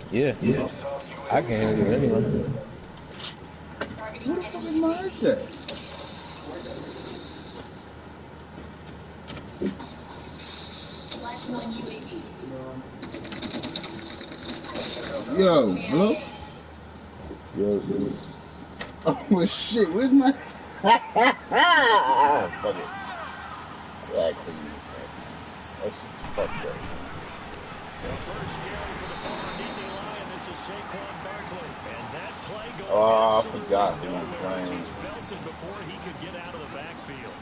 Yeah, I can hear you anyway. Where the fuck is my headset? Yo, hello? Yo. Oh shit, where's my fuck it. That couldn't be said. That shit fucked up. The first carry for the former Nittany Lion. This is Saquon Barkley. And that play going Oh, I forgot who I'm playing. He's belted before he could get out of the backfield.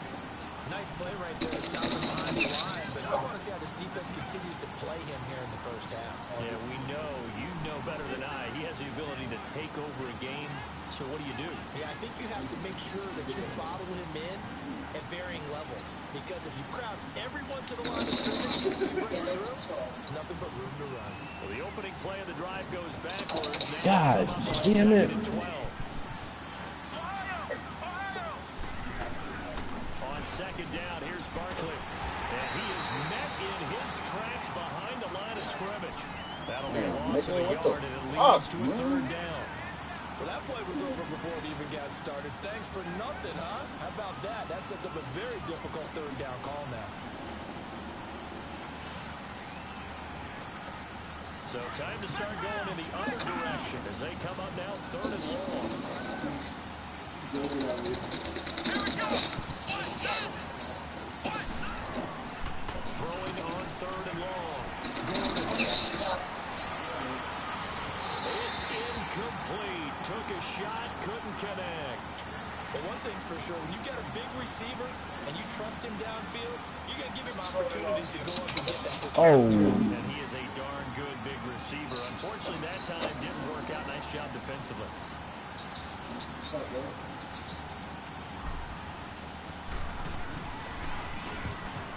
Nice play right there to stop him behind the line, but I want to see how this defense continues to play him here in the first half. Yeah, we know, you know better than I, he has the ability to take over a game. So what do you do? Yeah, I think you have to make sure that you bottle him in at varying levels, because if you crowd everyone to the line of scrimmage, if he breaks through, there's nothing but room to run. Well, the opening play of the drive goes backwards. God damn it. On second down, here's Barkley. And he is met in his tracks behind the line of scrimmage. That'll be a loss of a yard, and it leads to a third down. Well, that play was over before it even got started. Thanks for nothing, huh? How about that? That sets up a very difficult third down call now. So time to start going in the other direction as they come up now, third and long. Throwing on third and long. It's incomplete. Took a shot, couldn't connect. But one thing's for sure, when you get a big receiver and you trust him downfield, you're going to give him opportunities to go up and get that. And he is a darn good big receiver. Unfortunately, that time didn't work out. Nice job defensively.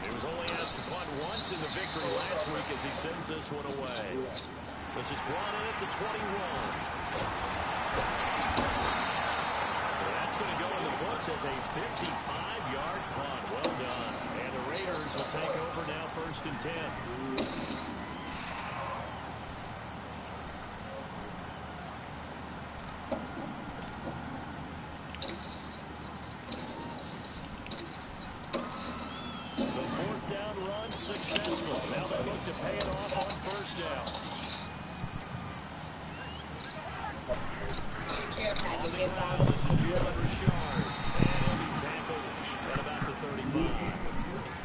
He was only asked to punt once in the victory last week as he sends this one away. This is brought in at the 21. That's going to go in the books as a 55-yard punt. Well done. And the Raiders will take over now, first and 10. The fourth down run successful. Now they look to pay it off on first down. On the ground, this is Jalen Richard. And he'll be tackled at about the 35.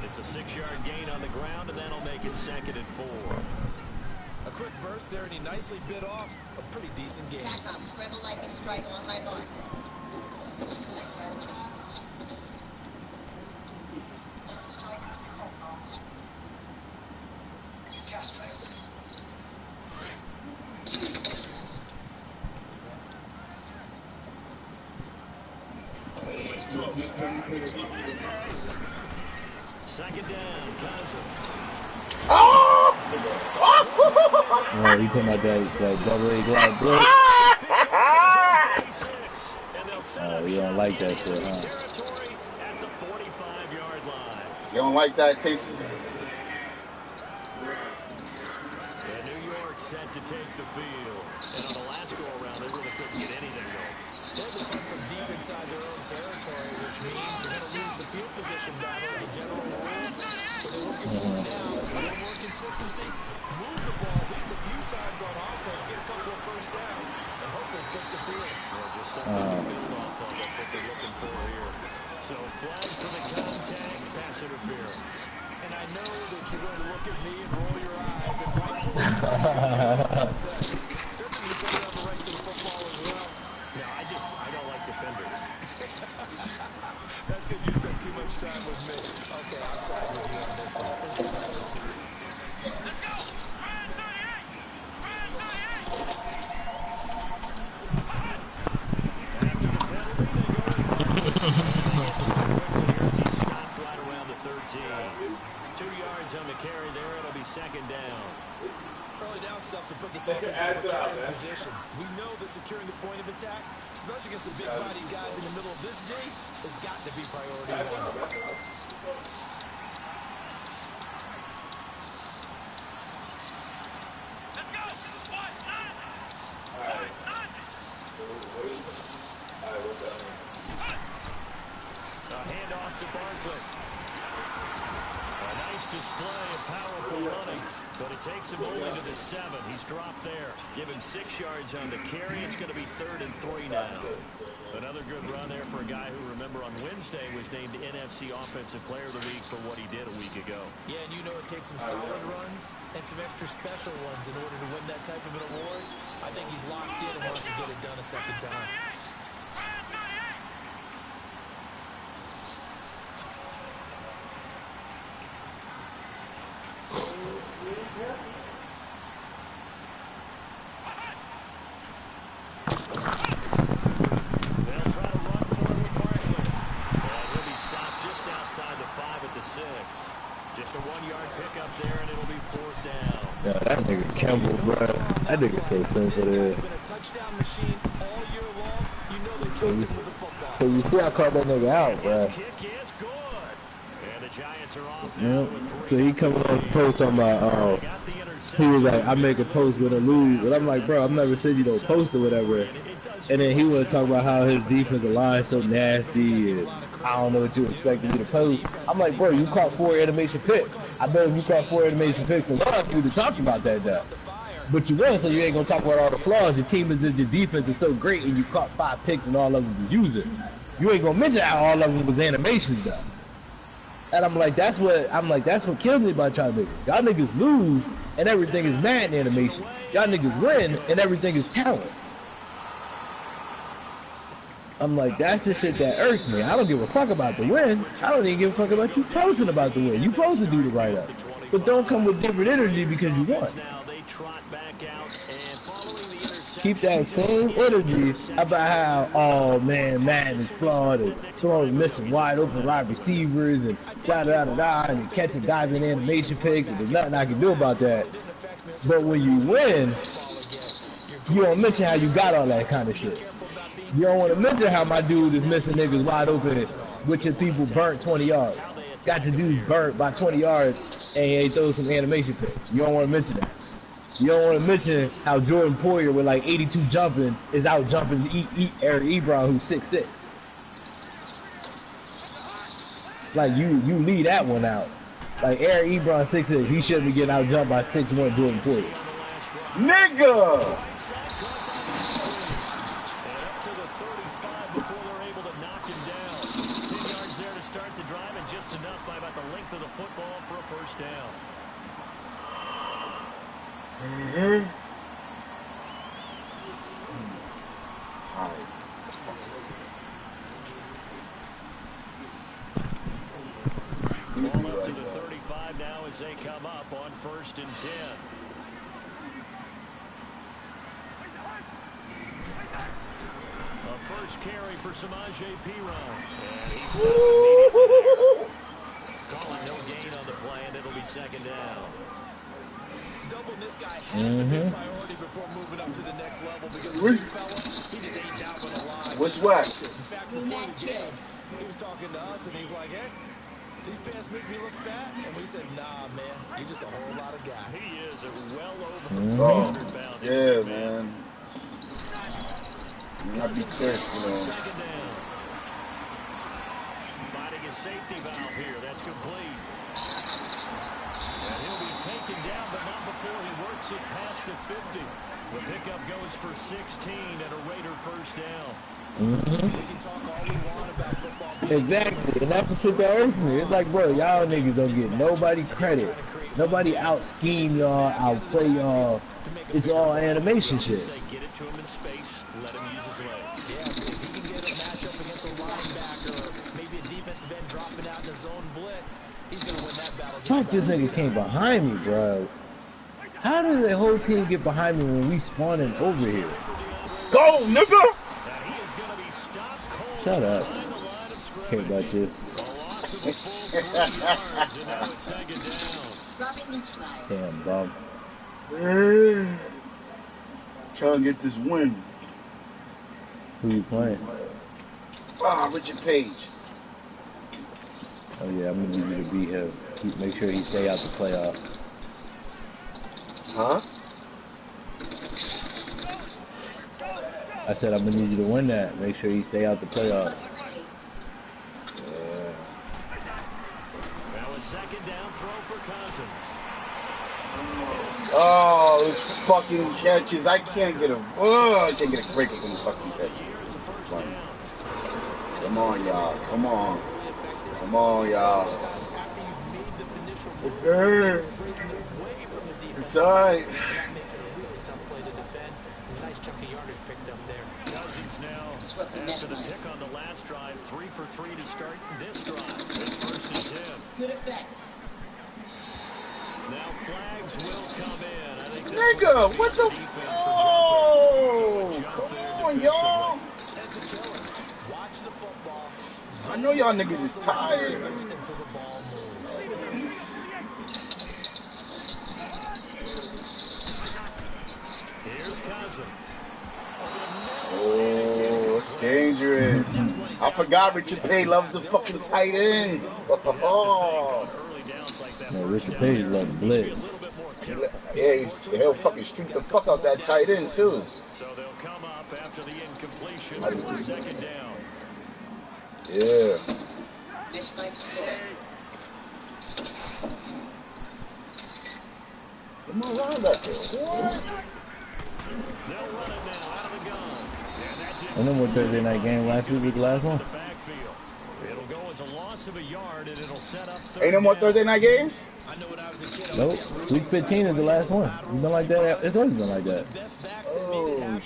It's a 6-yard gain on the ground, and that'll make it second and 4. A quick burst there, and he nicely bit off a pretty decent game. Spread the lightning strike on high mark. Second down, Cousins. Oh, you talking about that double-A glide blitz? Oh, you don't like that shit, huh? Territory at the 45-yard line. You don't like that, Tasty? And New York set to take the field. And on the last go-around, they really couldn't get anything going. They're the punt from deep inside their own territory, which means you're going to lose the field position battle as a general rule. What they're looking for now is a little more consistency, move the ball at least a few times on offense, get a couple of first downs, and hopefully flip the field. Well, just something to build off of. That's what they're looking for here. So flag for the contact, pass interference. And I know that you're going to look at me and roll your eyes, and rightfully so. Doesn't the defender have a right to the football as well? No, I don't like defenders. That's because you spent too much time with me. Okay, I'll side with you on this one. This is my call. Let's go! After the penalty, they go as he stopped right around the 13. 2 yards on the carry there. It'll be second down. Early down stuff to put this offense in a precarious position. We know that securing the point of attack, especially against the big-bodied guys in the middle of this D, has got to be priority one. for running, but it takes him only to the 7. He's dropped there. Give him 6 yards on the carry. It's going to be 3rd and 3 now. Another good run there for a guy who, remember, on Wednesday was named NFC Offensive Player of the Week for what he did a week ago. Yeah, and you know it takes some solid runs and some extra special ones in order to win that type of an award. I think he's locked in and wants to get it done a second time. Just a 1-yard pickup there, and it'll be 4th down. Yeah, that nigga Campbell, bro. That nigga so sensitive. So you see I caught that nigga out, bro. His kick is good. And the Giants are off now with 3. So he coming on the post talking about, he was like, I make a post with a lose. But I'm like, bro, I've never said you don't post or whatever. And then he want to talk about how his defensive line is so nasty and I don't know what you expected me to post. I'm like, bro, you caught 4 animation picks. I bet if you caught 4 animation picks, a lot of people would talk about that though. But you won, so you ain't gonna talk about all the flaws. Your team is your defense is so great, and you caught 5 picks, and all of them was using. You ain't gonna mention how all of them was animations though. And I'm like, that's what kills me about y'all niggas. Y'all niggas lose, and everything is Madden animation. Y'all niggas win, and everything is talent. I'm like, that's the shit that irks me. I don't give a fuck about the win. I don't even give a fuck about you posting about the win. You supposed to do the write-up. But don't come with different energy because you won. Keep that same energy about how, oh man, Madden is flawed and throwing missing wide open wide receivers and da-da-da-da and catching guys in animation picks, and there's nothing I can do about that. But when you win, you don't mention how you got all that kind of shit. You don't want to mention how my dude is missing niggas wide open, which your people burnt 20 yards. Got your dudes burnt by 20 yards and they throw some animation picks. You don't want to mention that. You don't want to mention how Jordan Poyer with like 82 jumping is out jumping Eric Ebron who's 6'6". Like you leave that one out. Like Eric Ebron 6'6", he shouldn't be getting out jumped by 6'1" Jordan Poyer. Nigga! Ball up to the 35 now as they come up on 1st and 10. A first carry for Samaje Perine. And he's stopped immediately. Calling no gain on the play, and it'll be 2nd down. Doubling this guy has to be a priority before moving up to the next level because the big fella, he just ain't down with a line. What's what? In fact, before the game, he was talking to us and he's like, hey, these pants make me look fat. And we said, nah, man, you're just a whole lot of guy. He is well over 300 pounds. Yeah, man. Not be thirsty, man. 2nd down. Finding a safety valve here. That's complete. And he'll be taken down, but not before he works it past the 50. The pickup goes for 16 and a Raider first down. We can talk all we want about football. Exactly, and that's the shit that irks me. It's like, bro, y'all niggas don't get nobody credit. Nobody out-scheme y'all, outplay y'all. It's all animation shit. Get it to him in space, let him use his leg. Yeah, if he can get a matchup against a linebacker, or maybe a defensive end dropping out in a zone blitz, he's going to win that battle. Fuck, this nigga came behind me, bro. How did the whole team get behind me when we spawning over here? Let's go, nigga! Shut up. Care about this. Damn, bum. Trying to get this win. Who you playing? Richard Page. Oh yeah, I'm gonna need you to beat him. Make sure he stay out the playoffs. Huh? I said I'm gonna need you to win that. Make sure he stay out the playoffs. Now a 2nd down throw for Cousins. Oh, those fucking catches. I can't get a break up on the fucking catches. Come on, y'all. Come on. Come on, y'all. It's all right. That makes it a really tough play to defend. Nice chunk of yardage picked up there. Cousins now after the pick on the last drive, 3 for 3 to start this drive. It's 1st and 10. Good effect. Now flags will come in. I think this Nigga, what the come on, y'all. That's a killer. Watch the football. I know y'all niggas is tired. Until the ball moves. Here's Cousins. Oh, it's dangerous. I forgot Richard Page loves the fucking tight ends. Man, Richard Page loves blitz. Yeah, he'll fucking streak the fuck out that tight end too. So they'll come up after the incompletion for 2nd down. Yeah. Mismatch score. Come on, run back there. What? They'll run it now out of the gun. And then what Thursday night game last week was the last one? It'll go as a loss of a yard and it'll set up Ain't no more Thursday night games? I know when I was a kid, Nope. Week 15 is the last one. It's been like that. It's always been like that. Oh,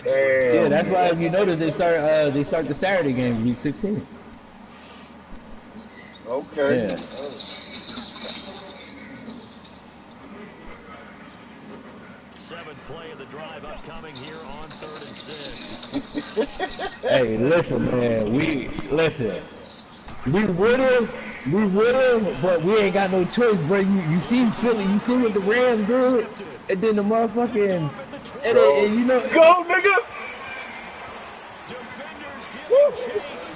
Yeah, that's why if you notice they start the Saturday games week 16. Okay. Yeah. Seventh play of the drive upcoming here on 3rd and 6. Hey, listen, man. We would have, but we ain't got no choice, bro. You see Philly, you see what the Rams do, and then the motherfucking, and you know, go nigga. Defenders give chase,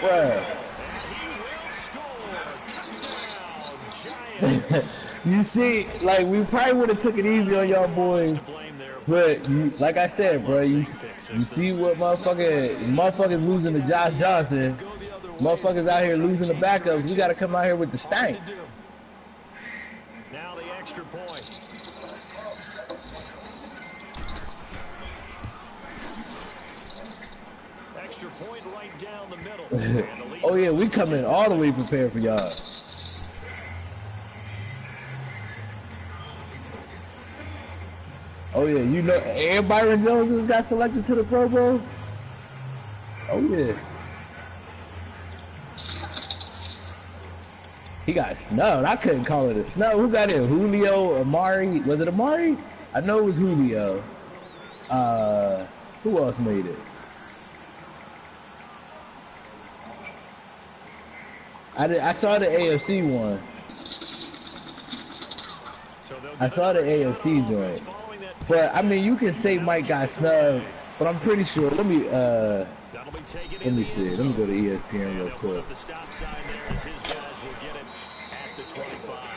but I don't think they're gonna get bruh. He will score. Touchdown, Giants. You see, like, we probably would have took it easy on y'all boys, but you, like I said, bro, you see what motherfuckers losing to Josh Johnson, motherfuckers out here losing the backups. We got to come out here with the stank. Now the extra point. Extra point right down the middle. Oh yeah, we coming all the way prepared for y'all. Oh yeah, you know, and Byron Jones just got selected to the Pro Bowl. Oh yeah. He got snubbed. I couldn't call it a snub. Who got in? Julio, Amari? Was it Amari? I know it was Julio. Who else made it? I saw the AFC one. I saw the AFC joint. But I mean, you can say Mike got snubbed, but I'm pretty sure. Let me see. Let me go to ESPN real quick. The stop sign there as his guys will get it at the 25.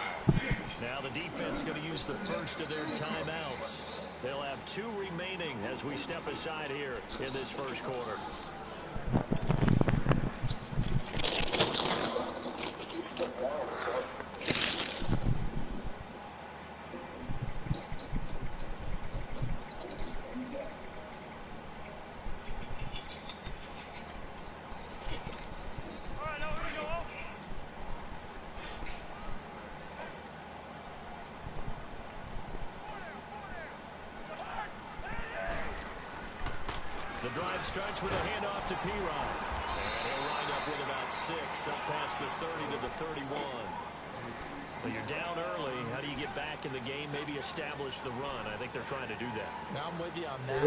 Now the defense going to use the first of their timeouts. They'll have 2 remaining as we step aside here in this first quarter. The drive starts with a handoff to P-Rod. And he'll wind up with about 6 up past the 30 to the 31. But you're down early. How do you get back in the game? Maybe establish the run. I think they're trying to do that. Now I'm with you on that.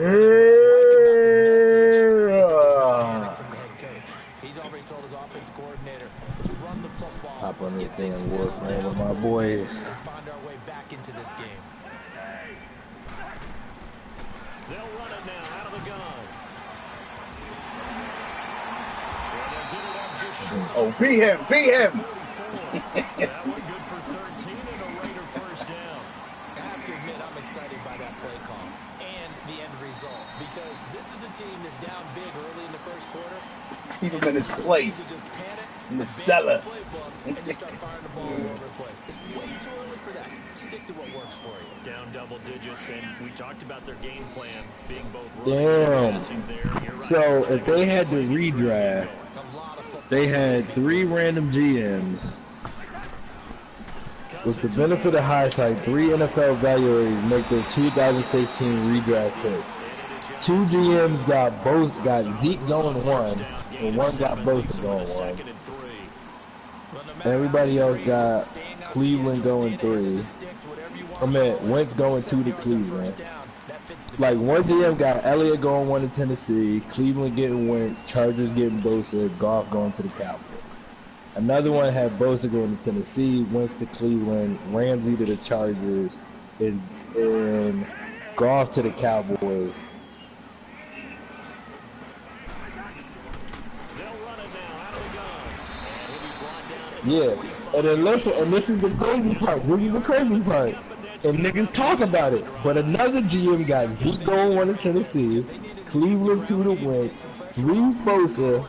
From the head coach. He's already told his offensive coordinator, let's run the football. Hop on this damn war playing with my boys. And find our way back into this game. They'll run it now out of the gun. Oh, beat him! Beat him! That one good for 13 and a Raider first down. I have to admit, I'm excited by that play call. And the end result, because this is a team that's down big early in the first quarter. Keep him in his place. Just panic, In the cellar. and just start firing the ball all over the place. It's way too early for that. Stick to what works for you. Down double digits, and we talked about their game plan being both Damn. right. So if they had to redraft, they had 3 random GMs. With the benefit of hindsight, 3 NFL evaluators make their 2016 redraft picks. 2 GMs got Zeke going 1, and 1 got Bosa going 1. Everybody else got Cleveland going 3. I mean, Wentz going 2 to Cleveland. Like, one GM got Elliott going 1 to Tennessee, Cleveland getting Wentz, Chargers getting Bosa, Goff going to the Cowboys. Another one had Bosa going to Tennessee, Wentz to Cleveland, Ramsey to the Chargers, and Goff to the Cowboys. Yeah, and then listen, and this is the crazy part. This is the crazy part. And niggas talk about it, but another GM got Zeke going 1 to Tennessee, Cleveland 2 to Wentz, 3 Bosa,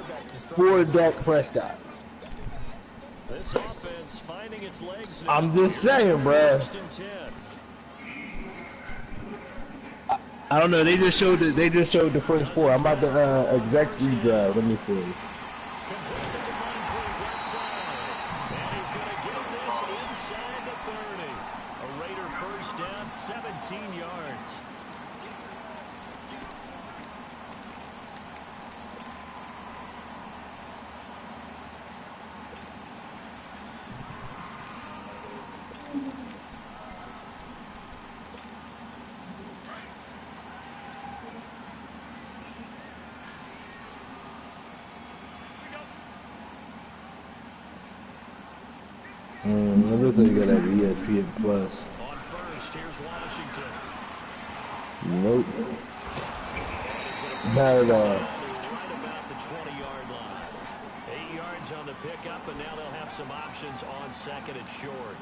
4 Dak Prescott. This offense finding its legs now. I'm just saying, bruh. I don't know. They just showed the first 4. I'm about to execs redraft. Let me see. It looks like you got that ESPN Plus. On first, here's Washington. Nope. Not at all. Right about the 20-yard line. 8 yards on the pickup, and now they'll have some options on second and short.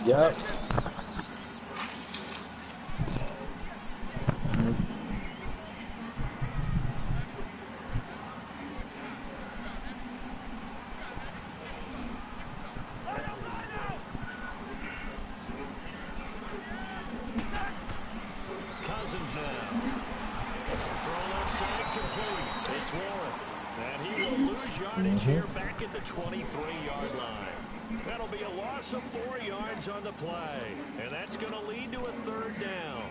Yep. Cousins now. Throw left side complete. It's Warren. And he will lose yardage here back at the 23-yard line. That'll be a loss of 4 yards on the play. And that's going to lead to a third down.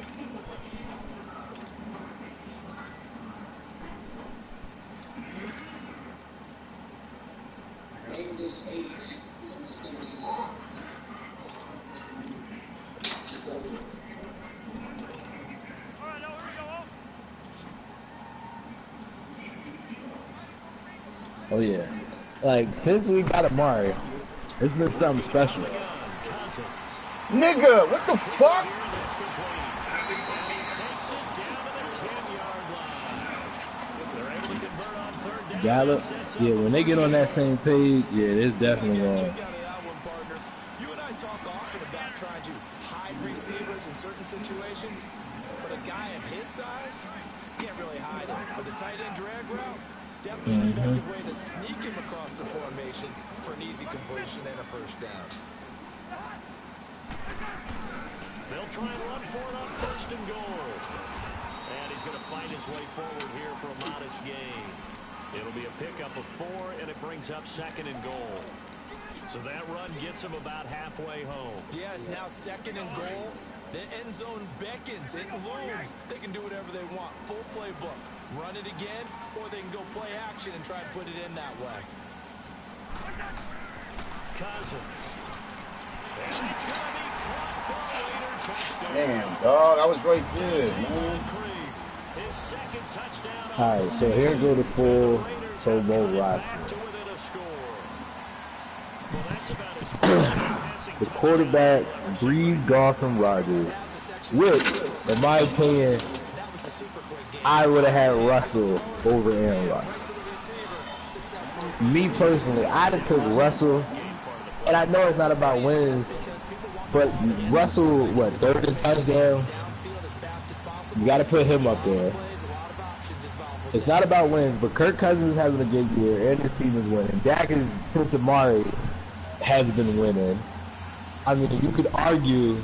Oh yeah. Like, since we got Amari, it's been something special. Nigga, what the fuck? Gallup, yeah, when they get on that same page, yeah, it's definitely wrong. You and I talk often about trying to hide receivers in certain situations, but a guy of his size can't really hide it. But the tight end drag route, definitely an effective way to sneak him across the formation for an easy completion and a first down. They'll try and run for it on first and goal. And he's going to find his way forward here for a modest gain. It'll be a pickup of 4, and it brings up second and goal. So that run gets him about halfway home. Yeah, it's now second and goal. The end zone beckons. It looms. They can do whatever they want. Full playbook. Run it again, or they can go play action and try and put it in that way. Cousins. And it's going to be caught for a later touchdown. Damn, dog, I was right there, man. His second touchdown. Alright, so here go the full Pro Bowl roster. The quarterbacks, Breeze, Goff, and Rodgers. which, in my opinion, I would have had Russell over Aaron Rodgers. Me personally, I'd have took Russell, and I know it's not about wins, but Russell, what, third in touchdowns? You got to put him up there. It's not about wins, but Kirk Cousins is having a good year, and his team is winning. Dak is, since Amari, has been winning. I mean, you could argue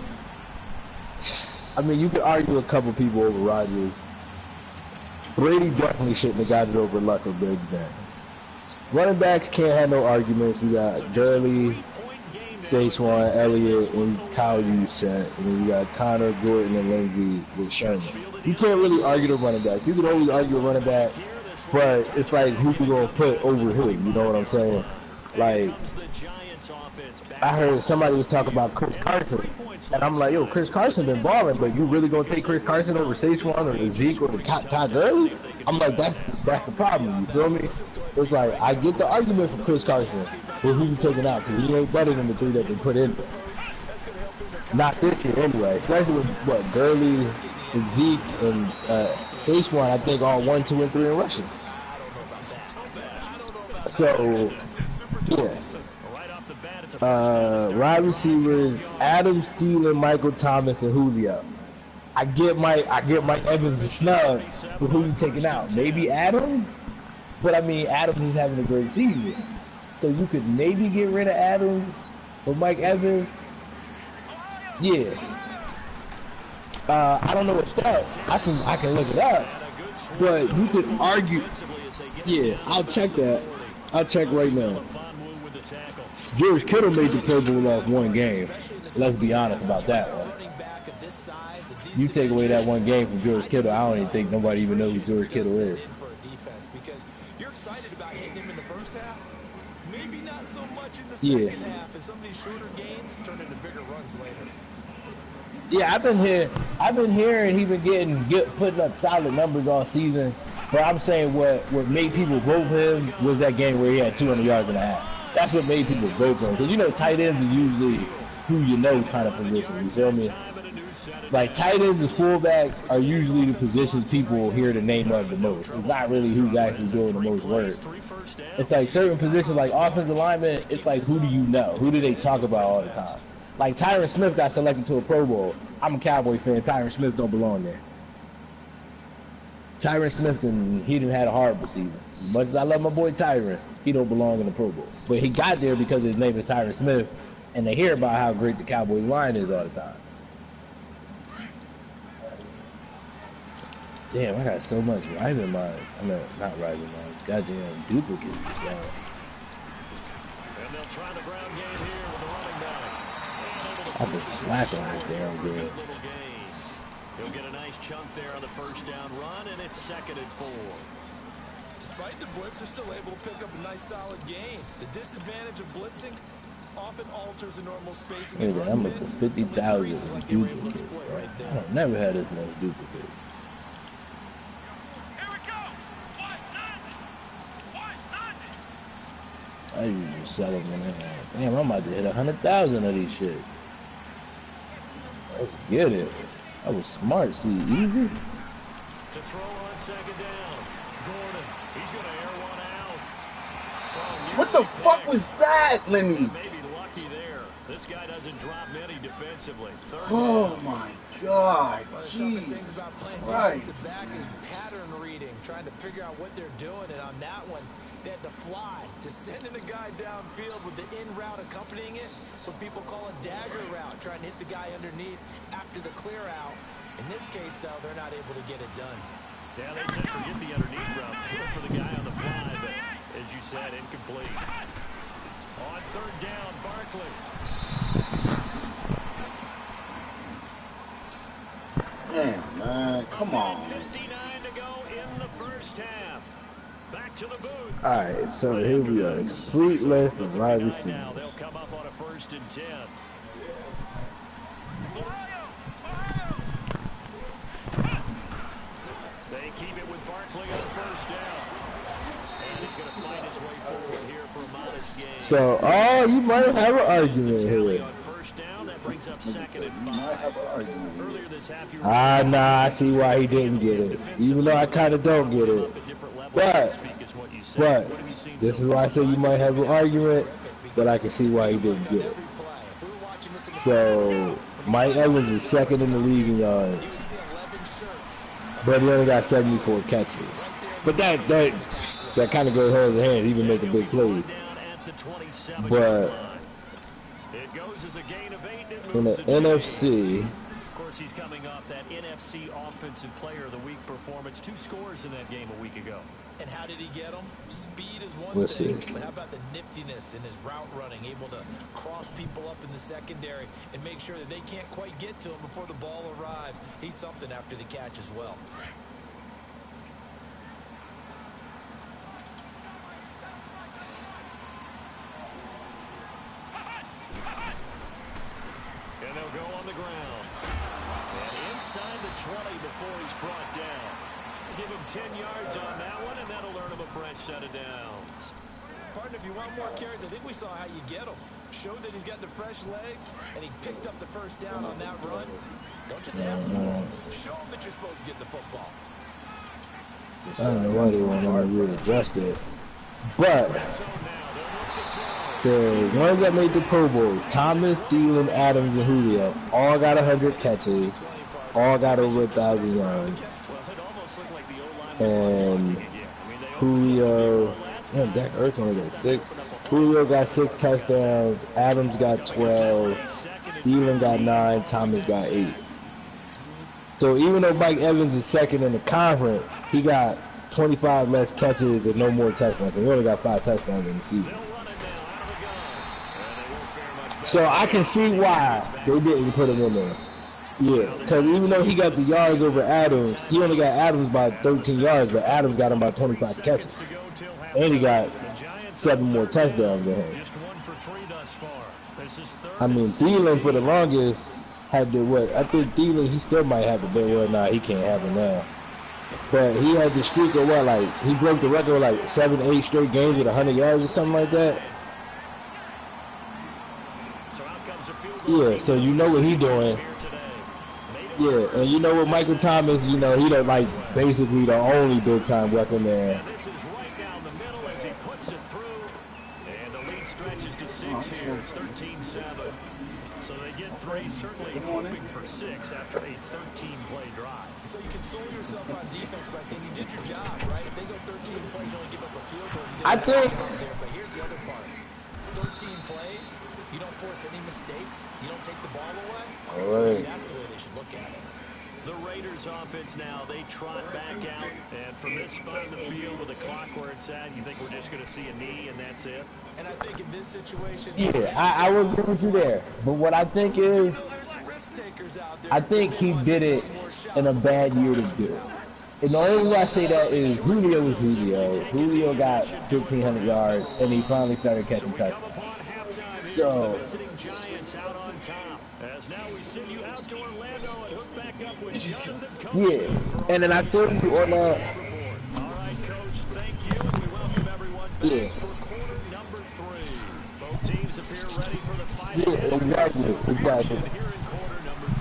a couple people over Rodgers. Brady definitely shouldn't have got it over Luck or Big Ben. Running backs can't have no arguments. You got Gurley, Saquon, Elliott, and Kyle Juszczyk, and then you got Connor, Gordon, and Lindsey with Sherman. You can't really argue the running backs. You can always argue a running back, but it's like who you gonna put over who? You know what I'm saying? Like, I heard somebody was talking about Chris Carson, and I'm like, yo, Chris Carson been balling, but you really gonna take Chris Carson over Saquon or Zeke or Todd Gurley? I'm like, that's the problem. You feel me? It's like I get the argument for Chris Carson, but who you taking out? Because he ain't better than the three that they put in there. Not this year anyway, especially with what Gurley and Zeke and Saquon, I think all 1, 2, and 3 in rushing. So yeah. Wide receivers: Adams, Thielen, Michael Thomas, and Julio. I get Mike Evans a snub, but who you taking out? Maybe Adams, but I mean Adams is having a great season, so you could maybe get rid of Adams or Mike Evans. Yeah. I don't know what stats. I can look it up, but you could argue. Yeah, I'll check that. I'll check right now. George Kittle made the Pro Bowl off one game. Let's be honest about that one. You take away that one game from George Kittle, I don't even think nobody even knows who George Kittle is. You're excited about hitting him in the first half. Maybe not so much in the second half, and some of these shorter gains turn into bigger runs later. Yeah, I've been hearing he been putting up solid numbers all season. But I'm saying what made people vote for him was that game where he had 200 yards and a half. That's what made people vote for him. Because you know tight ends are usually who you know kind of position. You feel me? Like tight ends and fullback are usually the positions people hear the name of the most. It's not really who's actually doing the most work. It's like certain positions like offensive lineman, it's like who do you know? Who do they talk about all the time? Like Tyron Smith got selected to a Pro Bowl. I'm a Cowboy fan. Tyron Smith don't belong there. Tyron Smith, he didn't had a horrible season. As much as I love my boy Tyron, he don't belong in the Pro Bowl. But he got there because his name is Tyron Smith, and they hear about how great the Cowboys line is all the time. Damn, I got so much Rising Minds. I mean, not Rising Minds. Goddamn duplicates to sell. And they'll try the ground game here with the running back. I've been slacking on this damn good. He'll get a nice chunk there on the first down run, and it's 2nd and 4. Despite the blitz, they're still able to pick up a nice solid gain. The disadvantage of blitzing often alters the normal spacing. Wait a minute, I'm looking at 50,000 duplicates. Right? I don't never had this much duplicates. I usually sell them in there. Damn, I'm about to hit 100,000 of these shit. Let's get it. I was smart, see, easy. To throw on 2nd down. Gordon, he's going to air one out. Oh, What the fuck was that, Lenny? Maybe lucky there. This guy doesn't drop many defensively. Oh my God. One of the toughest things Jesus about playing Christ. defensive back is pattern reading, trying to figure out what they're doing. And on that one, they had to fly, just sending a guy downfield with the in route accompanying it, what people call a dagger route, trying to hit the guy underneath after the clear out. In this case, though, they're not able to get it done. Yeah, they said forget the underneath route. They went for the guy on the fly, but as you said, incomplete. On 3rd down, Barkley. Damn, man. Come on. 59 to go in the first half. Back to the booth. Alright, so here we are. Complete list of wide Now receivers. they'll come up on a 1st and 10. They keep it with Barkley on 1st down. And he's going to find his way forward here for a modest gain. So, you might have an argument Tally here. on 1st down. That brings brings up second and You might have an 5. argument here. Earlier this half, you Nah, I see why he didn't get it. Even though I kind of don't get it. But this is why I say you might have an argument, but I can see why he didn't get it. So, Mike Evans is second in the league in yards, but he only got 74 catches. But that kind of goes hand in hand, even making big plays. But in the NFC, of course, he's coming off that NFC Offensive Player of the Week performance. 2 scores in that game a week ago. And how did he get them? Speed is one Let's thing, see. but how about the niftiness in his route running, able to cross people up in the secondary and make sure that they can't quite get to him before the ball arrives. He's something after the catch as well. And they'll go on the ground. And inside the 20 before he's brought down. Give him 10 yards on that one, and that'll earn him a fresh set of downs. Partner, if you want more carries, I think we saw how you get them. Showed that he's got the fresh legs, and he picked up the first down on that run. Don't just ask for him. Show him that you're supposed to get the football. I don't know why they want to readjust it. But the ones that made the Pro Bowl, Thomas, Thielen, Adams, and Julio, all got 100 catches, all got over 1,000 yards. And Julio, damn, Dak Ertz only got 6. Julio got 6 touchdowns. Adams got 12. Thielen got 9. Thomas got 8. So even though Mike Evans is second in the conference, he got 25 less catches and no more touchdowns. He only got 5 touchdowns in the season. So I can see why they didn't put him in there. Yeah, because even though he got the yards over Adams, he only got Adams by 13 yards, but Adams got him by 25 catches. And he got 7 more touchdowns than him. I mean, Thielen for the longest had the what? I think Thielen, he still might have it, but well, nah, he can't have it now. But he had the streak of what, like, he broke the record like 7, 8 straight games with 100 yards or something like that. Yeah, so you know what he doing. Yeah, and you know what Michael Thomas, you know, he like basically the only big time weapon there. This is right down the middle as he puts it through. And the lead stretches to 6 here. It's 13-7. So they get 3, certainly hoping for 6 after a 13-play drive. So you console yourself on defense by saying you did your job, right? If they go 13 plays, you only give up a field goal. You did I a think. job there, but here's the other part. 13 plays, you don't force any mistakes, you don't take the ball away. All right. That's the way they should look at it. The Raiders offense now, they trot back out. And from this spot in the field with the clock where it's at, you think we're just going to see a knee and that's it? And I think in this situation... Yeah, I would agree with you there. But what I think is, I think he did it in a bad year to do it. And the only way I say that is Julio was Julio. Julio got 1,500 yards, and he finally started catching touchdowns. So, yeah, and then I feel you on that. All right, Coach, thank you. We welcome everyone back for quarter number 3. Both teams appear ready for the final. Yeah, exactly.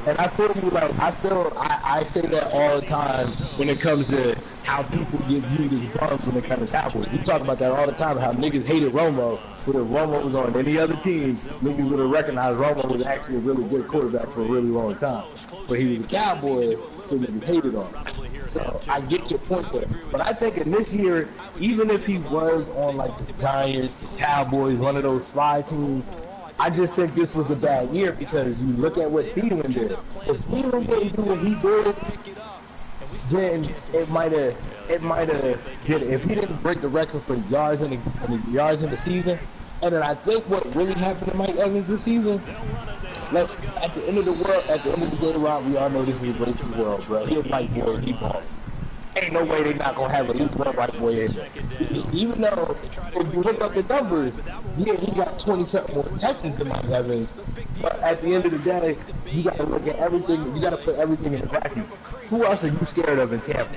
And I feel you, like, I say that all the time when it comes to how people get viewed as bums when it comes to Cowboys. We talk about that all the time, how niggas hated Romo, but if Romo was on any other team, niggas would have recognized Romo was actually a really good quarterback for a really long time. But he was a Cowboy, so niggas hated on him. So I get your point there. But I think in this year, even if he was on like the Giants, the Cowboys, one of those fly teams, I just think this was a bad year because you look at what Thielen did. If Thielen didn't do what he did, then it might have did it. If he didn't break the record for yards in the season, and then I think what really happened to Mike Evans this season, at the end of the day, Rob, we all know this is a great world, bro. He a white boy, he ball. Ain't no way they not gonna have at least one white boy in there. Even though, if you look up the numbers, yeah, he got 20-something more catches than Mike Evans. But at the end of the day, you gotta look at everything. You gotta put everything in the vacuum. Who else are you scared of in Tampa?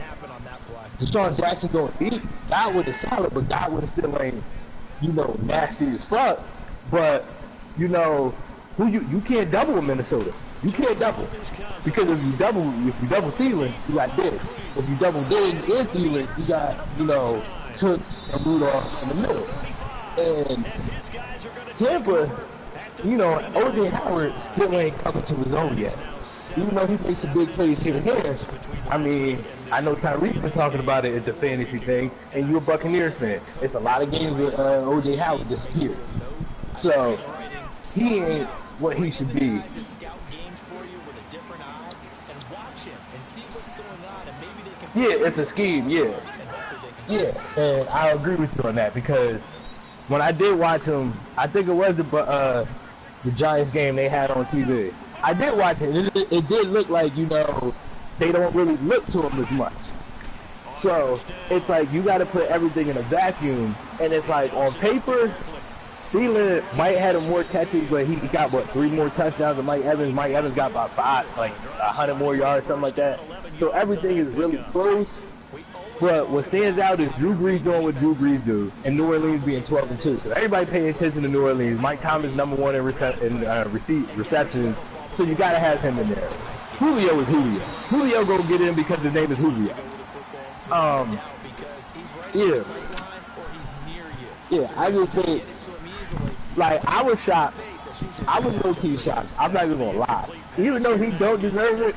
Deshaun Jackson going deep. Godwin is solid, but Godwin still ain't, nasty as fuck. But, who Who you can't double in Minnesota. You can't double because if you double Thielen, you got Diggs. If you double Diggs and Thielen, you got Cooks and Rudolph in the middle. And Tampa, O.J. Howard still ain't coming to his own yet. Even though he makes some big plays here and there, I mean, I know Tyreek's been talking about it as a fantasy thing, and you're a Buccaneers fan. It's a lot of games where O.J. Howard disappears. So, he ain't what he should be. Yeah, it's a scheme, yeah. Yeah, and I agree with you on that because when I did watch him, I think it was the Giants game they had on TV. I did watch it. It did look like, they don't really look to him as much. So, it's like you got to put everything in a vacuum, and it's like on paper, Thielen might have more catches, but he got, 3 more touchdowns than Mike Evans. Mike Evans got about 100 more yards, something like that. So everything is really close. But what stands out is Drew Brees doing what Drew Brees do, and New Orleans being 12-2. So everybody paying attention to New Orleans. Mike Thomas #1 in receptions, so you got to have him in there. Julio is Julio. Julio gonna get in because his name is Julio. Yeah, I just think, I was shocked. I was low-key shocked. I'm not even gonna lie. Even though he don't deserve it,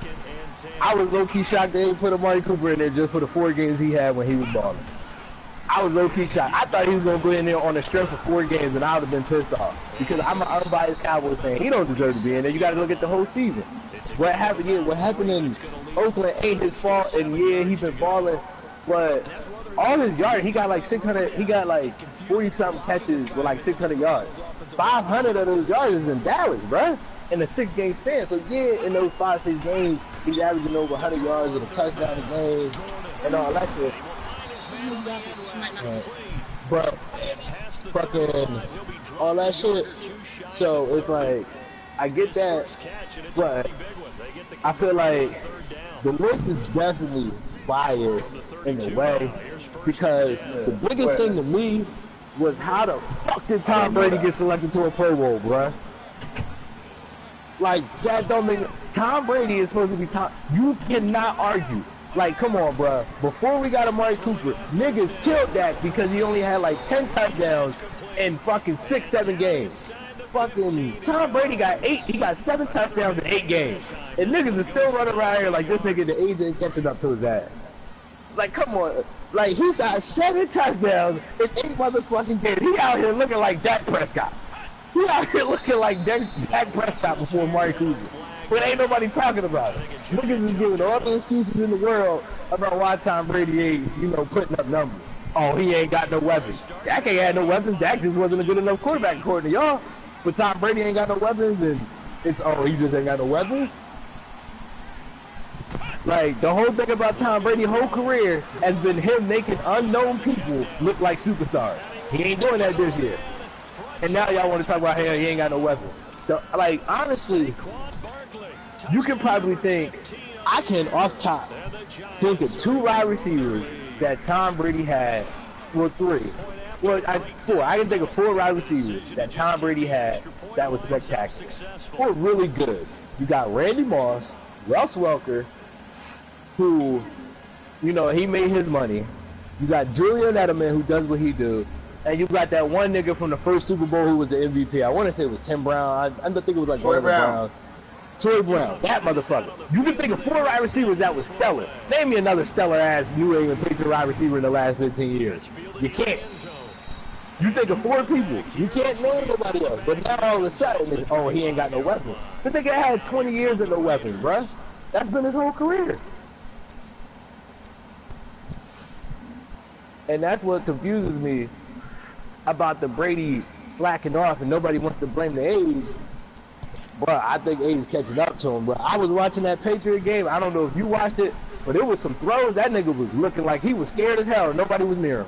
I was low-key shocked they didn't put Amari Cooper in there just for the 4 games he had when he was balling. I was low-key shocked. I thought he was going to go in there on the strength of 4 games, and I would have been pissed off. Because I'm an unbiased Cowboys fan. He don't deserve to be in there. You got to look at the whole season. What happened in Oakland ain't his fault, and yeah, he's been balling, but all his yards, he got 600, he got 40-something catches with 600 yards. 500 of those yards is in Dallas, bruh. In a 6-game span. So yeah, in those 5-6 games, he's averaging over 100 yards with a touchdown a game and all that shit. But fucking all that shit. So it's like, I get that, but I feel like the list is definitely biased in a way because the biggest thing to me was how the fuck did Tom Brady get selected to a Pro Bowl, bruh? That don't make... Tom Brady is supposed to be Tom... You cannot argue. Come on, bruh. Before we got Amari Cooper, niggas killed that because he only had 10 touchdowns in fucking 6-7 games. Fucking Tom Brady got 8. He got 7 touchdowns in 8 games. And niggas is still running around here like this nigga the age ain't catching up to his ass. Come on. He got 7 touchdowns in 8 motherfucking games. He out here looking like Dak Prescott. He out here looking like Dak Prescott before Amari Cooper. But ain't nobody talking about it. Niggas is giving all the excuses in the world about why Tom Brady ain't, putting up numbers. Oh, he ain't got no weapons. Dak ain't had no weapons. Dak just wasn't a good enough quarterback according to y'all. But Tom Brady ain't got no weapons, and it's, he just ain't got no weapons. The whole thing about Tom Brady's whole career has been him making unknown people look like superstars. He ain't doing that this year. And now y'all want to talk about, hey, he ain't got no weapons. Honestly, you can probably think, I can off top think of 2 wide receivers that Tom Brady had, 3. 4. I can think of 4 wide receivers that Tom Brady had that was spectacular. 4 really good. You got Randy Moss, Wes Welker, who, he made his money. You got Julian Edelman, who does what he do. And you got that one nigga from the first Super Bowl who was the MVP. I want to say it was Tim Brown. I think it was Troy Brown. Troy Brown, that motherfucker. You can think of 4 wide receivers that was stellar. Name me another stellar-ass New England Patriot wide receiver in the last 15 years. You can't. You think of 4 people. You can't name nobody else. But now all of a sudden, it's, he ain't got no weapons. The nigga had 20 years of no weapons, bruh. That's been his whole career. And that's what confuses me about the Brady slacking off and nobody wants to blame the age. Bro, I think age catching up to him, bro. I was watching that Patriot game. I don't know if you watched it, but it was some throws. That nigga was looking like he was scared as hell. Nobody was near him.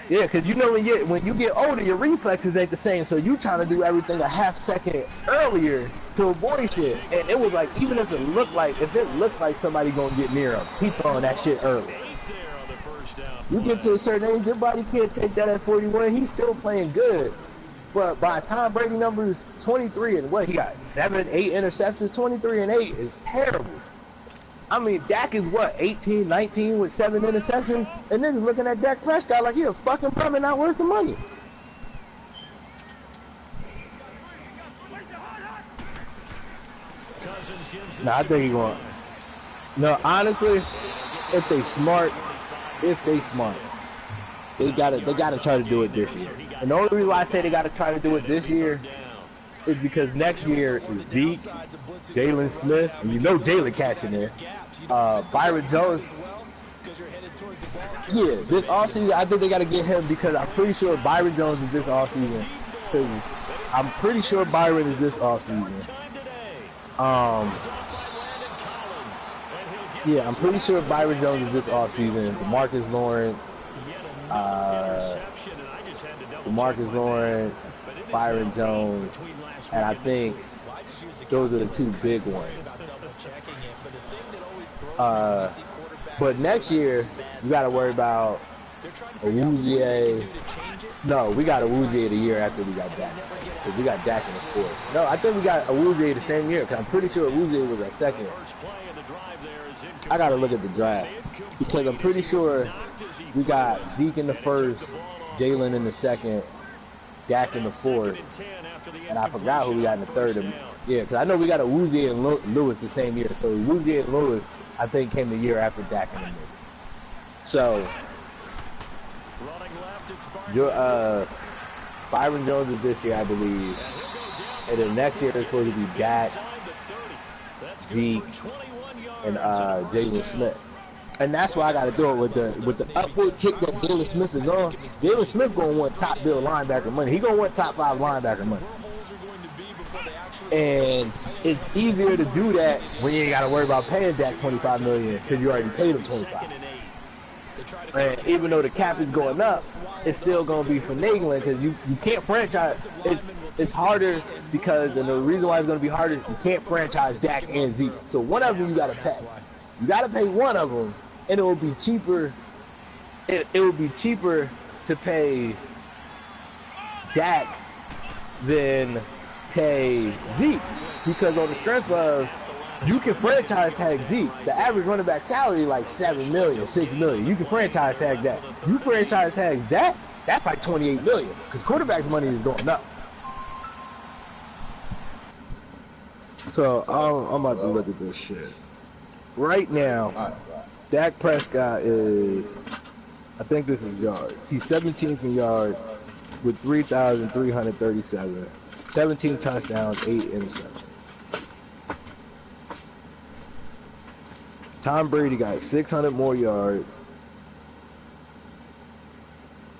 Yeah, because when you get older, your reflexes ain't the same. So you trying to do everything a half second earlier to avoid shit. And it was even if it looked like somebody gonna get near him, he throwing that shit early. You get to a certain age, your body can't take that at 41. He's still playing good. but by Tom Brady numbers, 23 and what he got 7, 8 interceptions. 23 and 8 is terrible. I mean, Dak is what 18, 19 with 7 interceptions, and then looking at Dak Prescott like he a fucking bum and not worth the money. No, I think he going. No, honestly, if they smart, they gotta try to do it this year. And the only reason why I say they gotta try to do it this year is because next year is Zeke, Jalen Smith, and you know Jalen cashing in. Byron Jones. Yeah, this offseason I think they gotta get him because I'm pretty sure Byron Jones is this offseason. I'm pretty sure Byron is this offseason. Yeah, I'm pretty sure Byron Jones is this offseason. DeMarcus Lawrence, Byron Jones, and I think those are the two big ones. But next year, you got to worry about Awuzie. No, we got Awuzie the year after we got Dak. Because we got Dak in the fourth. No, I think we got Awuzie the same year. Because I'm pretty sure Awuzie was our second. I got to look at the draft. Because I'm pretty sure we got Zeke in the first, Jalen in the second, Dak in the fourth. And I forgot who we got in the third. Yeah, because I know we got Awuzie and Lewis the same year. So Awuzie and Lewis, I think, came the year after Dak in the mix. So, Byron Jones is this year, I believe. And then next year it's supposed to be Dak, Zeke, and Jalen Smith. And that's why I got to do it with the upward kick that Jalen Smith is on. Jalen Smith gonna want top bill linebacker money. He gonna want top 5 linebacker money. And it's easier to do that when you ain't got to worry about paying Dak $25 million because you already paid him $25. And even though the cap is going up, it's still going to be finagling because you can't franchise. It's harder because, and the reason why it's going to be harder is you can't franchise Dak and Zeke. So one of them you got to pay. You got to pay one of them, and it will be cheaper. It will be cheaper to pay Dak than pay Zeke because on the strength of you can franchise tag Zeke. The average running back salary like $7 million, $6 million. You can franchise tag that. You franchise tag that, that's like $28 million because quarterback's money is going up. So I'm about to look at this shit. Right now, Dak Prescott is, I think this is yards. He's 17th in yards with 3,337. 17 touchdowns, 8 interceptions. Tom Brady got 600 more yards,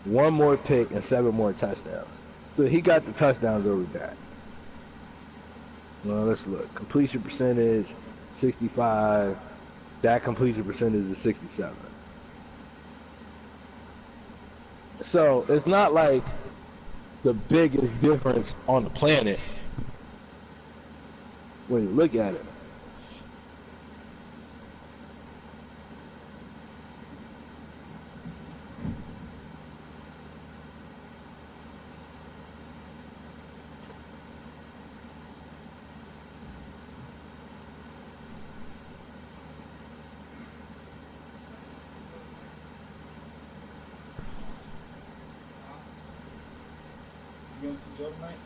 1 more pick, and 7 more touchdowns. So he got the touchdowns over Dak. Well, let's look. Completion percentage, 65. Dak completion percentage is 67. So it's not like the biggest difference on the planet when you look at it. You going to see Joe tonight?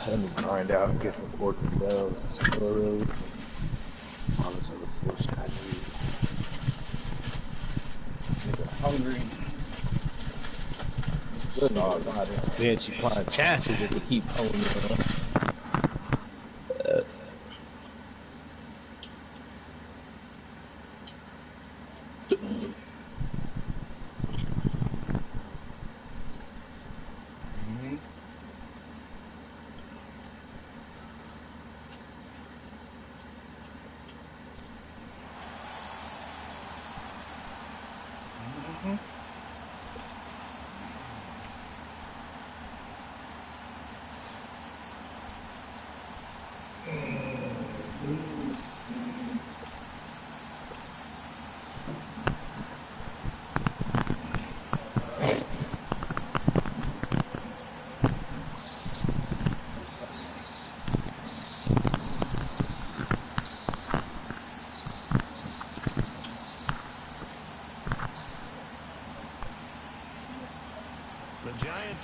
Let me grind out and get some organ cells and some chloros. All this other bullshit I need. Nigga hungry. Good all about it. Then she find chances if they keep holding it on.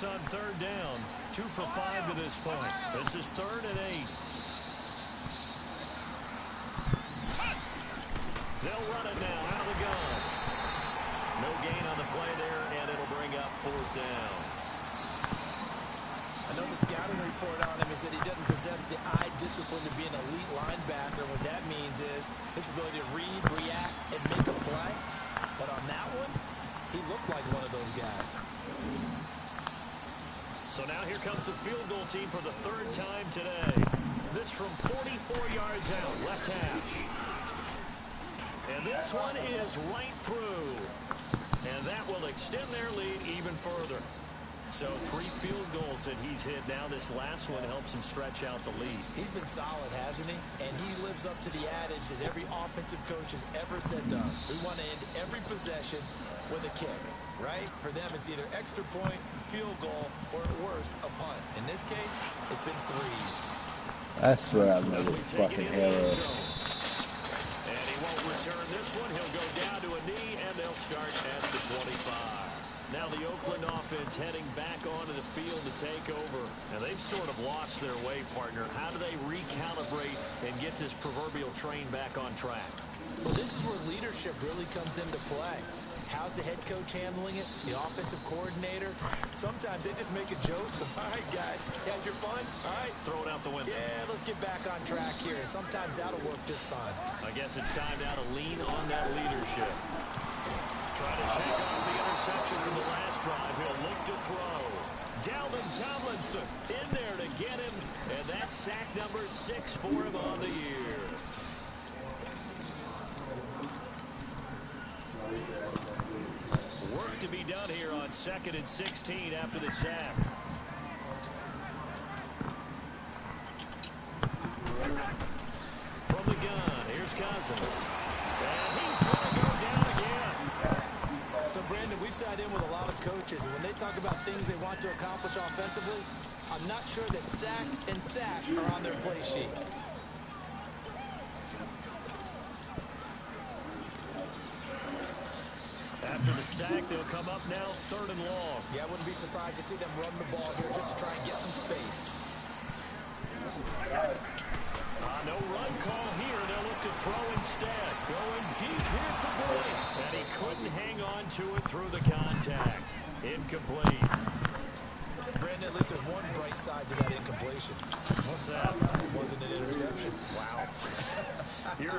Bucks on 3rd down. 2 for 5 to this point. This is 3rd and 8. They'll run it now out of the gun. No gain on the play there, and it'll bring up 4th down. I know the scouting report on him is that he doesn't possess the eye discipline to be an elite linebacker. What that means is his ability to read, react, and make a play. But on that one, he looked like one of those guys. So now here comes the field goal team for the 3rd time today. This from 44 yards out, left hash. And this one is right through. And that will extend their lead even further. So 3 field goals that he's hit now. This last one helps him stretch out the lead. He's been solid, hasn't he? And he lives up to the adage that every offensive coach has ever said to us. We want to end every possession with a kick, right? For them, it's either extra point, field goal, or at worst, a punt. In this case, it's been 3s. I swear I've never fucking had a... And he won't return this one. He'll go down to a knee, and they'll start at the 25. Now the Oakland offense heading back onto the field to take over. And they've sort of lost their way, partner. How do they recalibrate and get this proverbial train back on track? Well, this is where leadership really comes into play. How's the head coach handling it? The offensive coordinator? Sometimes they just make a joke. All right, guys, had your fun? All right. Throw it out the window. Yeah, let's get back on track here. And sometimes that'll work just fine. I guess it's time now to lean on that leadership. Try to shake off the interception from the last drive. He'll look to throw. Dalvin Tomlinson in there to get him. And that's sack number 6 for him on the year. Work to be done here on 2nd and 16 after the sack. From the gun, here's Cousins. And he's going to go down again. So, Brandon, we sat in with a lot of coaches, and when they talk about things they want to accomplish offensively, I'm not sure that sack and sack are on their play sheet. After the sack, they'll come up now 3rd and long. Yeah, I wouldn't be surprised to see them run the ball here just to try and get some space. No run call here. They'll look to throw instead. Going deep here for Boyd. And he couldn't hang on to it through the contact. Incomplete. Brandon, at least there's one bright side to that incompletion. What's that? It wasn't an interception. Wow. You're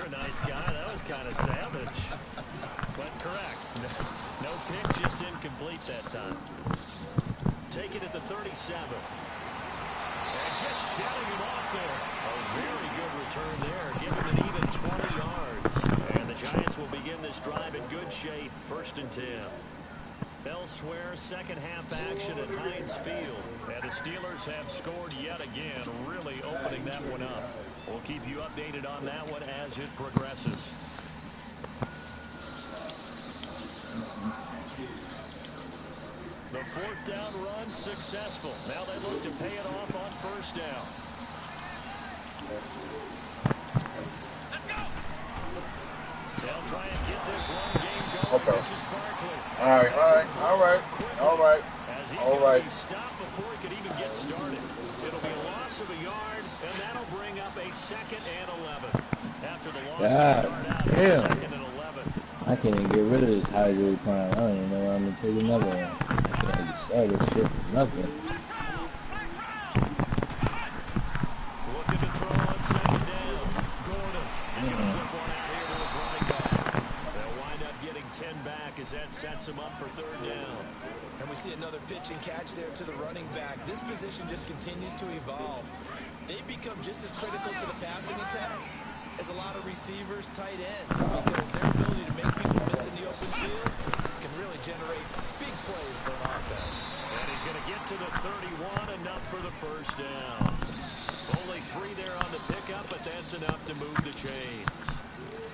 a nice guy. That was kind of savage. But correct. No pick, just incomplete that time. Take it at the 37. And just shutting him off there. A very good return there. Give him an even 20 yards. And the Giants will begin this drive in good shape. 1st and 10. Elsewhere, second half action at Heinz Field. And the Steelers have scored yet again, really opening that one up. We'll keep you updated on that one as it progresses. The 4th down run successful. Now they look to pay it off on 1st down. They'll try and get this run game going. Okay. This is Barkley. All right. As he's going to be stopped before he could even get started. It'll be a loss of a yard, and that'll bring up a 2nd and 11. After the loss to start out, 2nd and 11. I can't even get rid of this hydrate prime. I don't even know where I'm going to take another one. I can't just sell this shit for nothing. Looking to throw on 2nd down. Gordon is going to flip one out here to his running back. They'll wind up getting 10 back as that sets him up for 3rd down. And we see another pitch and catch there to the running back. This position just continues to evolve. They become just as critical to the passing attack as a lot of receivers, tight ends, because their ability to make people miss in the open field can really generate big plays for an offense. And he's going to get to the 31, enough for the 1st down. Only 3 there on the pickup, but that's enough to move the chains.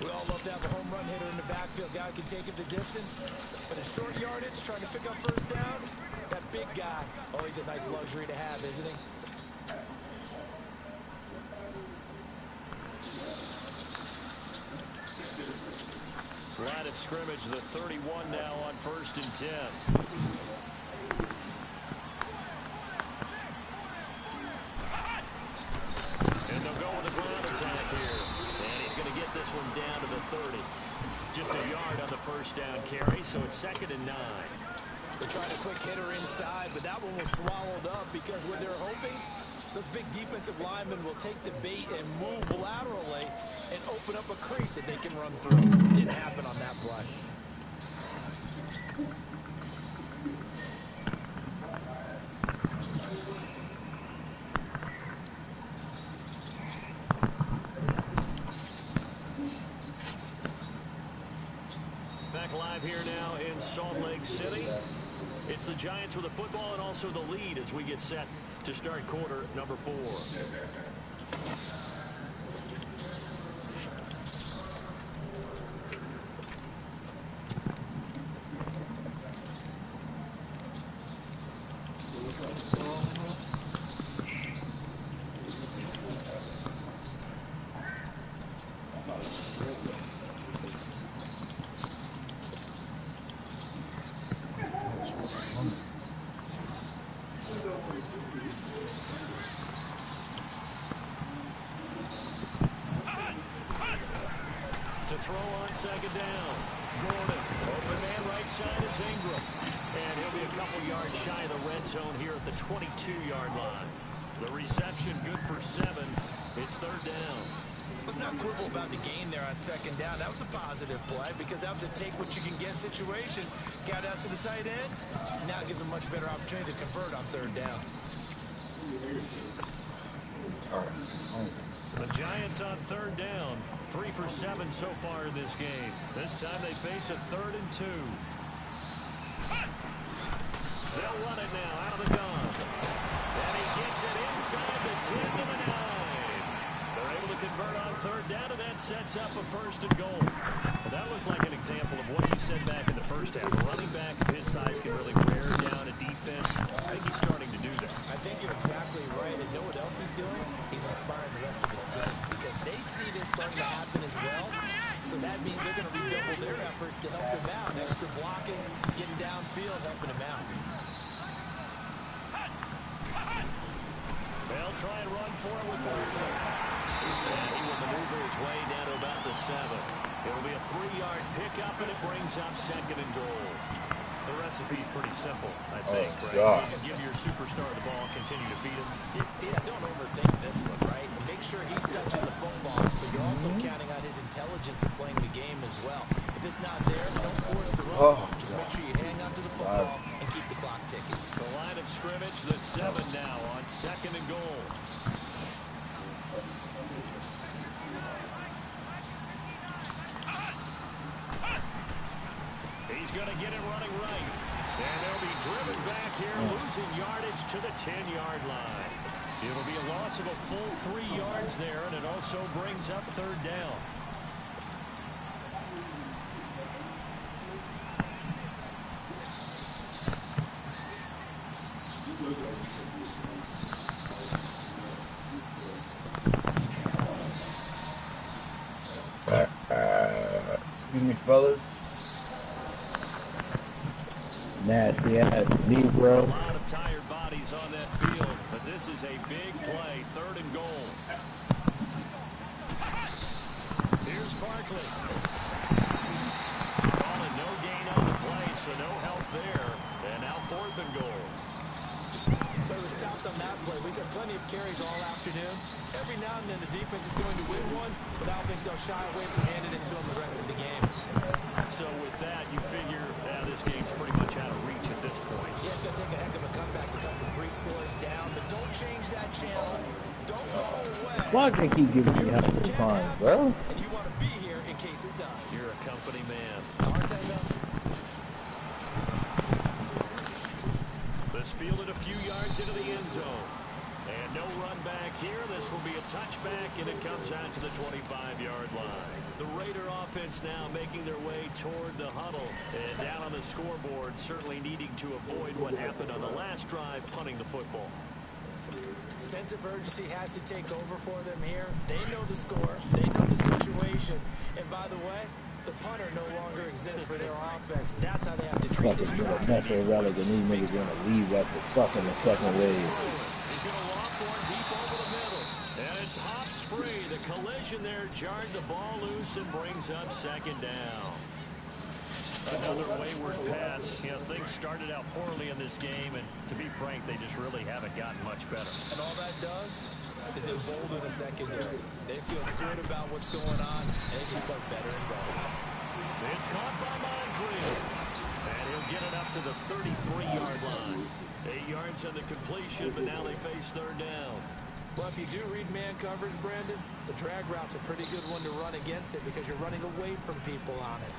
We all love to have a home run hitter in the backfield. Guy can take it the distance, but in short yardage, trying to pick up 1st downs, that big guy, oh, he's a nice luxury to have, isn't he? Line of scrimmage, the 31 now on 1st and 10. it down to the 30. Just a yard on the first down carry, so it's 2nd and 9. They tried a quick hitter inside, but that one was swallowed up because what they're hoping, those big defensive linemen will take the bait and move laterally and open up a crease that they can run through. Didn't happen on that play. Back live here now in Salt Lake City. It's the Giants with the football and also the lead as we get set to start quarter number 4. To throw on 2nd down. Gordon, open man right side is Ingram. And he'll be a couple yards shy of the red zone here at the 22-yard line. The reception good for 7. It's 3rd down. Let's not quibble about the game there on 2nd down. That was a positive play because that was a take-what-you-can-get situation. Got out to the tight end. Now it gives them a much better opportunity to convert on 3rd down. The Giants on 3rd down. 3 for 7 so far in this game. This time they face a 3rd and 2. They'll run it now out of the gun. And he gets it inside the 10 to the 9. They're able to convert on 3rd down, and that sets up a 1st and goal. Well, that looked like an example of what you said back in the first half. A running back of his size can really wear down a defense. I think he's starting to do that. I think you're exactly right. And know what else he's doing? He's inspiring the rest of his team because they see this starting to happen as well. So that means they're going to redouble their efforts to help him out. Extra blocking, getting downfield, helping him out. They'll try and run for it with Barkley. And he will maneuver his way down to about the 7. It'll be a 3-yard pickup, and it brings up 2nd and goal. The recipe's pretty simple, I think, right? You give your superstar the ball, continue to feed him. Yeah, don't overthink this one, right? Make sure he's touching the football, but you're also counting on his intelligence in playing the game as well. If it's not there, don't force the run. Just make sure you hang on to the football and keep the clock ticking. The line of scrimmage, the 7 now on 2nd and goal. He's going to get it running right. And they'll be driven back here, losing yardage to the 10-yard line. It'll be a loss of a full 3 yards there, and it also brings up 3rd down. Excuse me, fellas. Nasty ass Negro. A lot of tired bodies on that field, but this is a big play, 3rd and goal. Here's Barkley. Calling no gain on the play, so no help there. And now 4th and goal. But it was stopped on that play. We've had plenty of carries all afternoon. Every now and then the defense is going to win one, but I don't think they'll shy away from handing it to them the rest of the game. So with that, you figure this game's pretty much out of reach at this point. Yeah, it's going to take a heck of a comeback to come from 3 scores down, but don't change that channel. Don't go away. Why can't keep giving me half the time, bro? And you want to be here in case it does. You're a company man. Aren't I, though? This fielded a few yards into the end zone. And no run back here. This will be a touchback, and it comes out to the 25-yard line. The Raider offense now making their way toward the huddle. And down on the scoreboard, certainly needing to avoid what happened on the last drive, punting the football. Sense of urgency has to take over for them here. They know the score. They know the situation. And by the way, the punter no longer exists for their offense. That's how they have to treat this drive. That's so relevant. These niggas gonna leave at the second wave. He's going to loft one deep over the middle. And it pops free. The collision there jarred the ball loose and brings up second down. Another wayward pass. You know, things started out poorly in this game, and to be frank, they just really haven't gotten much better. And all that does is embolden a secondary. They feel good about what's going on, and they just play better and better. It's caught by Moncrief, and he'll get it up to the 33-yard line. 8 yards on the completion, but now they face third down. Well, if you do read man coverage, Brandon, the drag route's a pretty good one to run against it because you're running away from people on it.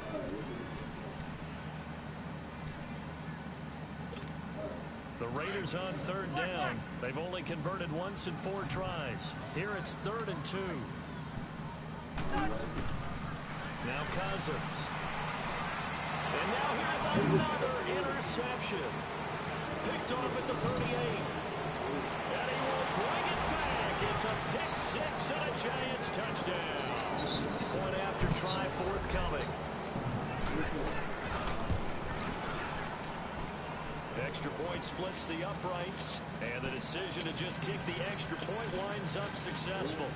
The Raiders on third down. They've only converted once in 4 tries. Here it's 3rd and 2. Now Cousins. And now here's another interception. Picked off at the 38. And he will bring it back. It's a pick 6 and a Giants touchdown. Point after try forthcoming. Extra point splits the uprights, and the decision to just kick the extra point winds up successful.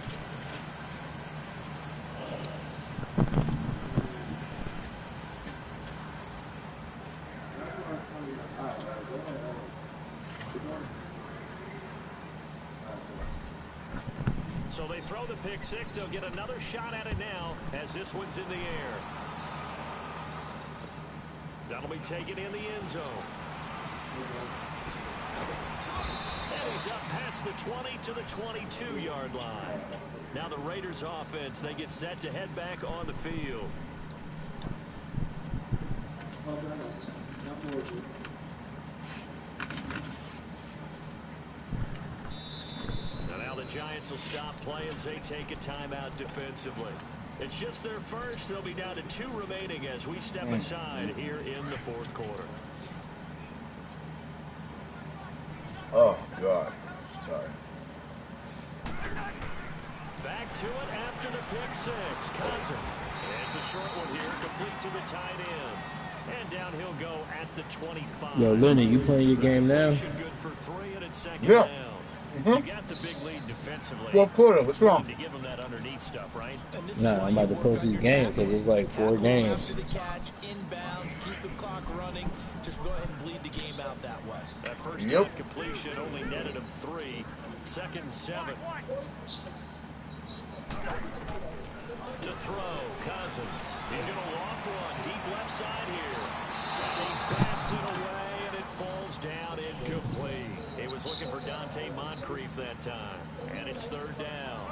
So they throw the pick 6. They'll get another shot at it now as this one's in the air. That'll be taken in the end zone. And he's up past the 20 to the 22-yard line. Now the Raiders offense, they get set to head back on the field. Now the Giants will stop play as they take a timeout defensively. It's just their first. They'll be down to 2 remaining as we step aside here in the 4th quarter. Oh, God. Sorry. Back to it after the pick 6. Cousins. It's a short one here, complete to the tight end. And down he'll go at the 25. Yo, Lenny, you playing your game now? Good for 3 and it's second Yeah. down. You got the big lead defensively. 4th quarter. What's wrong? To give them that underneath stuff, right? Nah, I'm about to post these games because it's like 4 games. After the catch, inbounds, keep the clock running. Just go ahead and bleed the game out that way. That first down completion only netted him 3. 2nd and 7. To throw, Cousins. He's going to loft one deep left side here. And he backs it away, and it falls down incomplete. He was looking for Dante Moncrief that time. And it's 3rd down.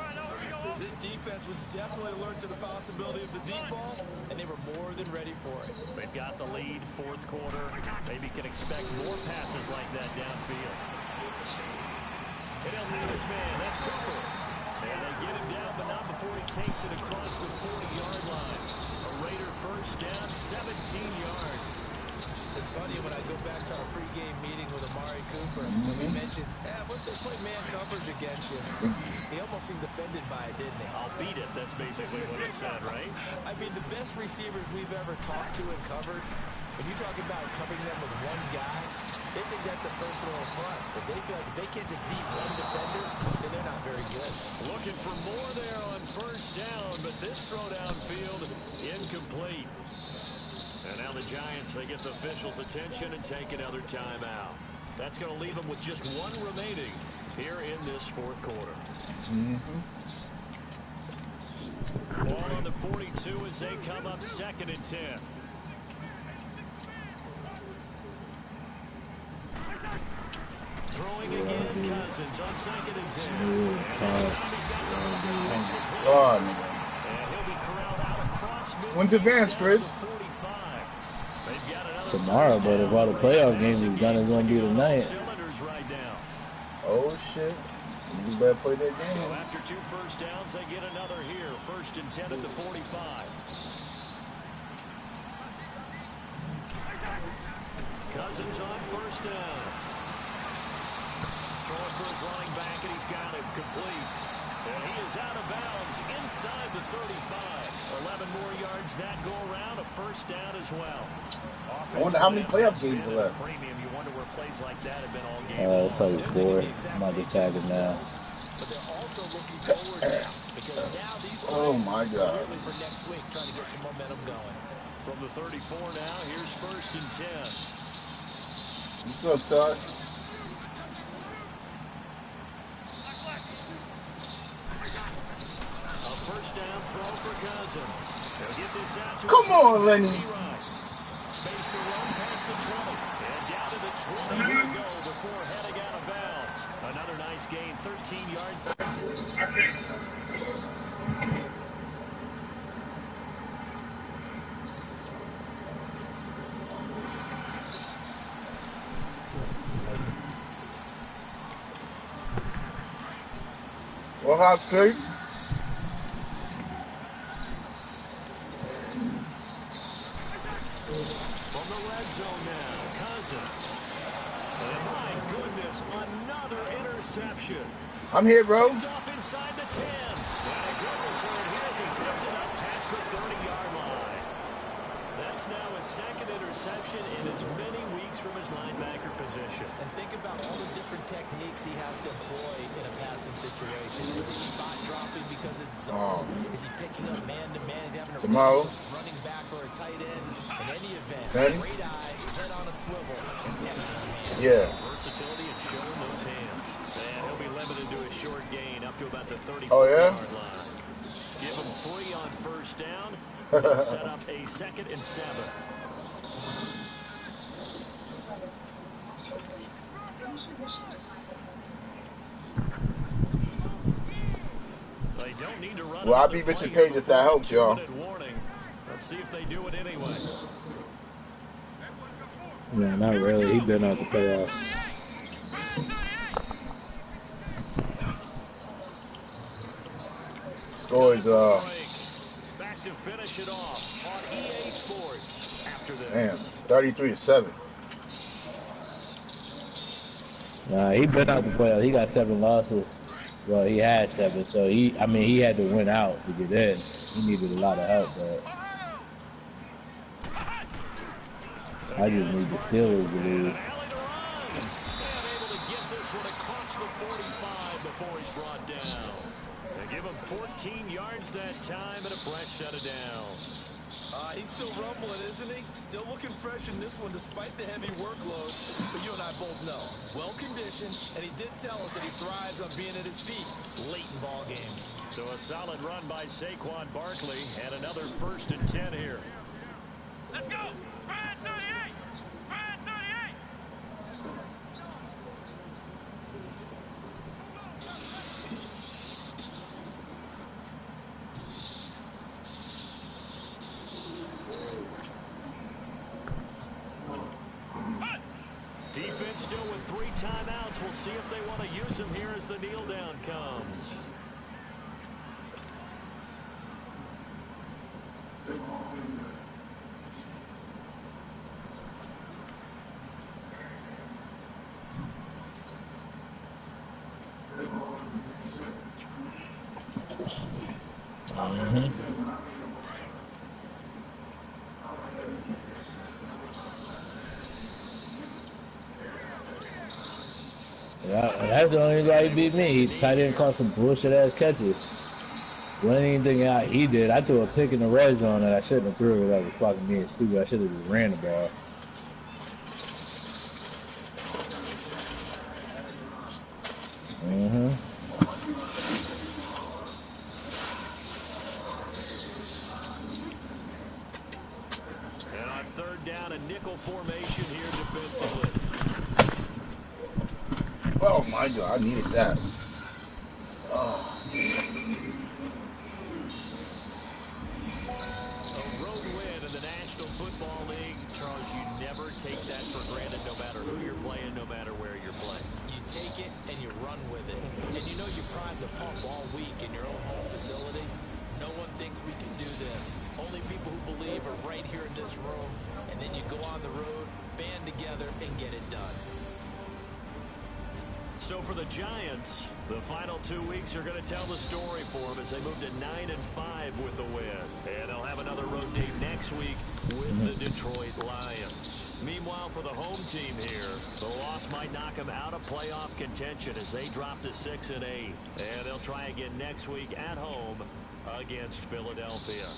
This defense was definitely alert to the possibility of the deep ball, and they were more than ready for it. They've got the lead, 4th quarter. Maybe can expect more passes like that downfield. And he'll have his man. That's Cooper. And they get him down, but not before he takes it across the 40-yard line. A Raider first down, 17 yards. It's funny when I go back to our pregame meeting with Amari Cooper, and we mentioned, what if they play man coverage against you? He almost seemed offended by it, didn't he? I'll beat it. That's basically what he said, right? I mean, the best receivers we've ever talked to and covered, when you talk about covering them with one guy, they think that's a personal affront. If they feel like if they can't just beat one defender, then they're not very good. Looking for more there on first down, but this throw downfield incomplete. And now the Giants, they get the officials' attention and take another timeout. That's going to leave them with just 1 remaining here in this 4th quarter. Ball on the 42 as they come up 2nd and 10. Throwing again, Cousins on 2nd and 10. God, And he'll be corralled out across midfield. When's advance, Chris? Tomorrow, but if all the playoff games is done, it's going to be tonight. Oh, shit. You better play that game. So after 2 first downs, they get another here. 1st and 10 at the 45. Cousins on first down. Throwing for his running back, and he's got him complete. And he is out of bounds inside the 35. 11 more yards that go around. A first down as well. I wonder how many playoff games are left. Premium. You wonder where plays like that have been all game. It's like 4. I'm about to tag it now. but they're also looking forward now because now these plays Oh my God. are really for next week, trying to get some momentum going. From the 34 now, here's 1st and 10. What's up, Todd? A 1st down throw for Cousins. They'll get this out to Come on, Lenny. Space to run past the 20. And down to the 20 will go before heading out of bounds. Another nice gain, 13 yards. Well, hot cake. From the red zone now, Cousins. And my goodness, another interception. I'm here, bro. It's off inside the 10. And a good return here as he takes it up past the 30-yard line. That's now his 2nd interception in as many weeks from his linebacker position. And think about all the different techniques he has to employ in a passing situation. Is he spot dropping because it's zone? Is he picking up man-to-man? Is he having a running back or a tight end? In any event, great eyes, head on a swivel, and excellent hands. Yeah. Versatility and showing those hands. And he'll be limited to a short gain up to about the 34-yard line. Give him 3 on 1st down. He'll set up a 2nd and 7. They don't need to run. Well, I'll be Richard Page if that helps, y'all. Let's see if they do it anyway. No, not really. He's been out the playoffs. Scores, Back to finish it off on EA Sports after this. Damn, 33-7. Nah, he been out the playoffs. He got 7 losses. Well, he had 7, so he had to win out to get in. He needed a lot of help, but I just need the Steelers to lose. Able to get this one across the 45 before he's brought down. They give him 14 yards that time and a fresh set of downs. He's still rumbling, isn't he? Still looking fresh in this one despite the heavy workload. But you and I both know, well-conditioned, and he did tell us that he thrives on being at his peak late in ball games. So a solid run by Saquon Barkley and another 1st and 10 here. Let's go! Brad 38! Brad 38! Defense still with 3 timeouts. We'll see if they want to use them here as the kneel down comes. Yeah, that's the only guy he beat me. He tight end caught some bullshit ass catches. Wasn't anything he did. I threw a pick in the red zone that I shouldn't have threw it. That was fucking me and stupid. I should have just ran the ball. And on 3rd down, a nickel formation here defensively. Oh my God, I needed that. Oh. A road win in the National Football League. Charles, you never take that for granted no matter who you're playing, no matter where you're playing. You take it and you run with it. And you know you primed the pump all week in your own home facility. No one thinks we can do this. Only people who believe are right here in this room. And then you go on the road, band together, and get it done. So for the Giants, the final 2 weeks are going to tell the story for them as they move to 9-5 with the win. And they'll have another road date next week with the Detroit Lions. Meanwhile, for the home team here, the loss might knock them out of playoff contention as they drop to 6-8. And they'll try again next week at home against Philadelphia.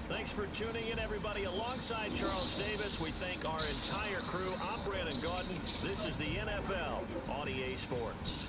Thanks for tuning in, everybody. Alongside Charles Davis, we thank our entire crew. I'm Brandon Gaudin. This is the NFL on EA Sports.